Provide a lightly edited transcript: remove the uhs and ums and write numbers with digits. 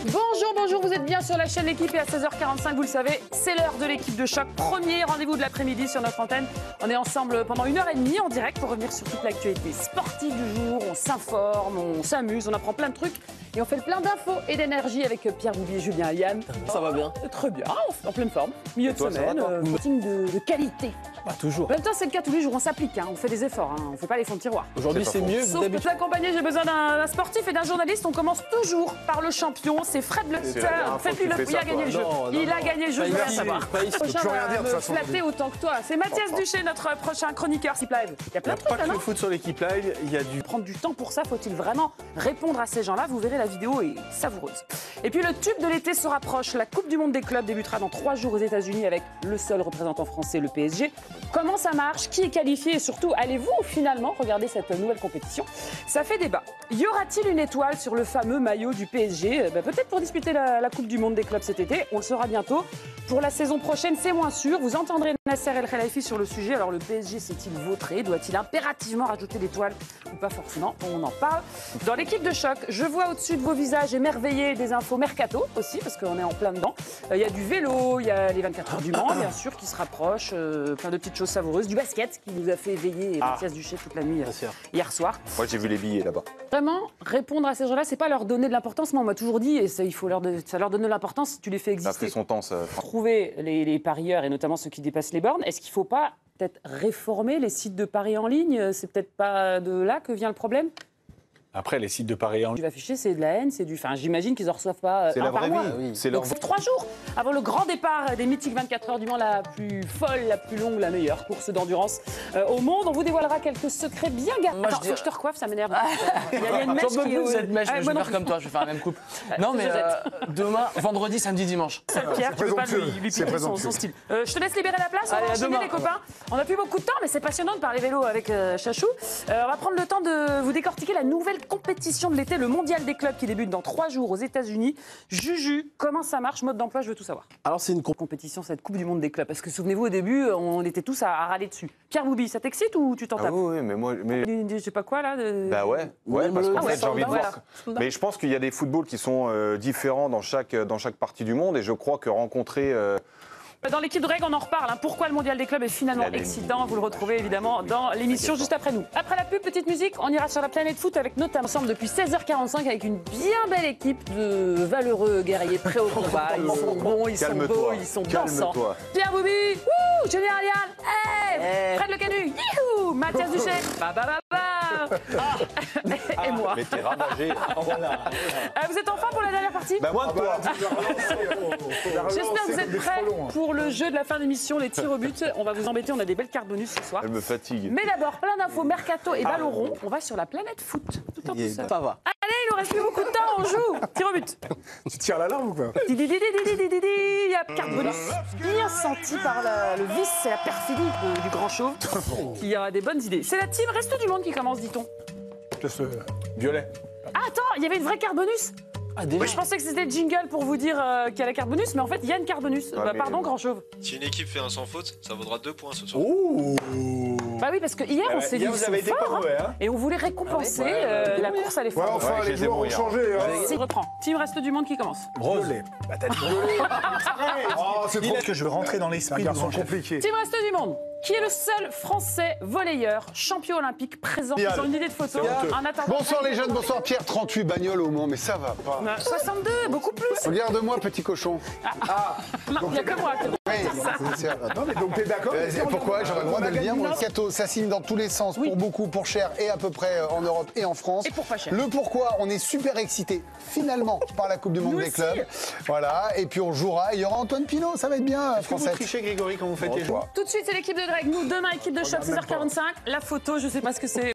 Bonjour, vous êtes bien sur la chaîne L'équipe et à 16h45, vous le savez, c'est l'heure de l'équipe de choc. Premier rendez-vous de l'après-midi sur notre antenne. On est ensemble pendant 1h30 en direct pour revenir sur toute l'actualité sportive du jour. On s'informe, on s'amuse, on apprend plein de trucs et on fait plein d'infos et d'énergie avec Pierre Bouvier, Julien Yann. Ça va bien? Très bien, en pleine forme. Milieu de semaine, meeting de qualité. Bah, toujours. En même temps, c'est le cas tous les jours, on s'applique, on fait des efforts, on ne fait pas les fonds de tiroir. Aujourd'hui, c'est mieux que Sauf que d'habitude. accompagné, j'ai besoin d'un sportif et d'un journaliste. On commence toujours par le champion, c'est Fred Le Faites-lui il a gagné le jeu. Il a gagné le jeu, je veux rien savoir. Le prochain va me flatter autant que toi. C'est Mathias Duché, notre prochain chroniqueur Sip Live. Il y a plein de trucs, pas que le foot sur l'équipe live, il y a du... Prendre du temps pour ça, faut-il vraiment répondre à ces gens-là? Vous verrez, la vidéo est savoureuse. Et puis le tube de l'été se rapproche. La Coupe du Monde des clubs débutera dans 3 jours aux États-Unis avec le seul représentant français, le PSG. Comment ça marche? Qui est qualifié? Et surtout, allez-vous finalement regarder cette nouvelle compétition? Ça fait débat. Y aura-t-il une étoile sur le fameux maillot du PSG? Peut-être pour disputer la Coupe du Monde des clubs cet été. On le saura bientôt. Pour la saison prochaine, c'est moins sûr. Vous entendrez Nasser El Khelaifi sur le sujet. Alors le PSG s'est-il vautré? Doit-il impérativement rajouter l'étoile ou pas forcément? On en parle. Dans l'équipe de choc, je vois au-dessus de vos visages émerveillés des infos mercato aussi, parce qu'on est en plein dedans. Il y a du vélo, il y a les 24 heures du Mans, bien sûr, qui se rapprochent. Plein de petites choses savoureuses. Du basket qui nous a fait éveiller Mathias Duché toute la nuit hier soir. Moi, j'ai vu les billets là-bas. Vraiment, répondre à ces gens-là, c'est pas leur donner de l'importance. Moi, on m'a toujours dit, et ça, ça leur donne de l'importance si tu les fais exister. Ça a pris son temps, ça. Trouver les parieurs, et notamment ceux qui dépassent les bornes, est-ce qu'il ne faut pas peut-être réformer les sites de paris en ligne? C'est peut-être pas de là que vient le problème? Après, les sites de paris en ligne. Tu vas afficher, c'est de la haine, c'est du... Enfin, j'imagine qu'ils en reçoivent pas C'est un la par vraie mois. vie. Oui. C'est Donc, leur... c'est 3 jours avant le grand départ des mythiques 24 heures du Mans, la plus folle, la plus longue, la meilleure course d'endurance au monde. On vous dévoilera quelques secrets bien gardés. Attends, faut que je te recoiffe, ça m'énerve. Il y a une mèche J'en peux qui est... plus cette mèche, mais je vais faire comme toi, je vais faire la même coupe. Non, mais demain, vendredi, samedi, dimanche. Pierre, tu ne veux pas lui piquer son style. Je te laisse libérer la place, on va enchaîner les copains. On n'a plus beaucoup de temps, mais c'est passionnant de parler vélo avec Chachou. On va prendre le temps de vous décortiquer la nouvelle compétition de l'été, le mondial des clubs qui débute dans 3 jours aux États-Unis. Juju, comment ça marche? Mode d'emploi, je veux tout savoir. Alors, c'est une Compétition, cette Coupe du Monde des clubs. Parce que souvenez-vous, au début, on était tous à râler dessus. Pierre Boubi, ça t'excite ou tu t'en tapes? oui, mais moi... Je sais pas quoi, là Bah ouais, parce qu'en fait, j'ai envie de voilà. voir... Mais je pense qu'il y a des footballs qui sont différents dans chaque partie du monde, et je crois que rencontrer... Dans l'équipe de règles, on en reparle. Pourquoi le mondial des clubs est finalement excitant? Vous le retrouvez évidemment dans l'émission juste après nous. Après la pub, petite musique, on ira sur la planète foot avec notamment ensemble depuis 16h45 avec une bien belle équipe de valeureux guerriers prêts au combat. Ils sont bons, ils sont beaux, ils sont dansants. Pierre Boubi, Julien Aliane, Fred Le Canu, youhou, Mathias Duché, et moi. Mais t'es ravagé. Vous êtes en forme pour la dernière partie? Bah moi, toi. J'espère que vous êtes prêts pour le jeu de la fin d'émission, les tirs au but. On va vous embêter, on a des belles cartes bonus ce soir. Elle me fatigue. Mais d'abord, plein d'infos mercato et ballon rond. On va sur la planète foot. Tout en tout seul. Ça va. Allez, il nous reste plus beaucoup de temps, on joue. Tir au but. Tu tires la larme ou quoi? Il y a carte bonus bien sentie par le vice, c'est la perfidie du grand chauve qui a des bonnes idées. C'est la team Reste du Monde qui commence, dit-on. Violet. Ah, attends, il y avait une vraie carte bonus. Ah, déjà. Oui, je pensais que c'était le jingle pour vous dire qu'il y a la carte bonus, mais en fait, il y a une carte bonus. Pardon, grand chauve. Si une équipe fait un sans faute, ça vaudra 2 points ce soir. Bah oui, parce que hier, on s'est dit vous avez été pas mauvais, hein. et on voulait récompenser la course à l'effort. Enfin, les joueurs ont changé. Si, reprend. Team Reste du Monde qui commence. Violet. C'est trop que je veux rentrer dans l'esprit du grand chef. Compliqué. Team Reste du Monde. Qui est le seul Français volleyeur, champion olympique, présent? Ils ont une idée de photo. En attendant. Bonsoir les jeunes, bonsoir Pierre, 38 bagnoles au Mans, mais ça va pas. 62, beaucoup plus. Regarde-moi petit cochon. Non, il n'y a que moi. Non, mais donc t'es d'accord? Pourquoi? J'aurais le droit de le dire. Mon Cato, ça signe dans tous les sens, pour beaucoup, pour cher et à peu près en Europe et en France. Et pour pas cher. Le pourquoi, on est super excités finalement par la Coupe du Monde des clubs. Voilà, et puis on jouera. Il y aura Antoine Pinot, ça va être bien, Est-ce que vous Français. trichez, Grégory, quand vous faites les jeux? Tout de suite, c'est l'équipe de Greg. Nous, demain, équipe de choc, 16h45. La photo, je sais pas ce que c'est.